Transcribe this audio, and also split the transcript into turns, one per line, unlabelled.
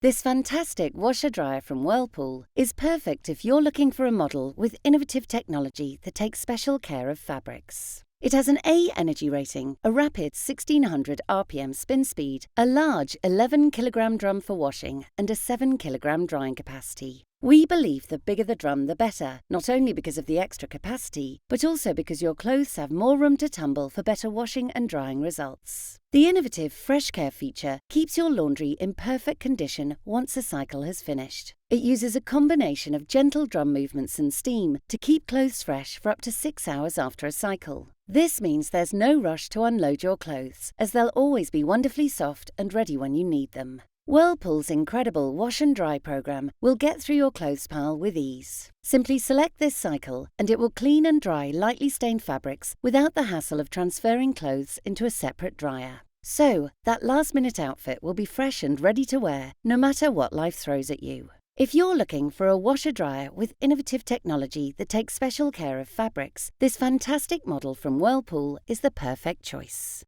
This fantastic washer-dryer from Whirlpool is perfect if you're looking for a model with innovative technology that takes special care of fabrics. It has an A energy rating, a rapid 1600 RPM spin speed, a large 11 kilogram drum for washing, and a 7 kilogram drying capacity. We believe the bigger the drum, the better, not only because of the extra capacity, but also because your clothes have more room to tumble for better washing and drying results. The innovative FreshCare feature keeps your laundry in perfect condition once a cycle has finished. It uses a combination of gentle drum movements and steam to keep clothes fresh for up to 6 hours after a cycle. This means there's no rush to unload your clothes, as they'll always be wonderfully soft and ready when you need them. Whirlpool's incredible wash and dry program will get through your clothes pile with ease. Simply select this cycle and it will clean and dry lightly stained fabrics without the hassle of transferring clothes into a separate dryer. So, that last-minute outfit will be fresh and ready to wear, no matter what life throws at you. If you're looking for a washer-dryer with innovative technology that takes special care of fabrics, this fantastic model from Whirlpool is the perfect choice.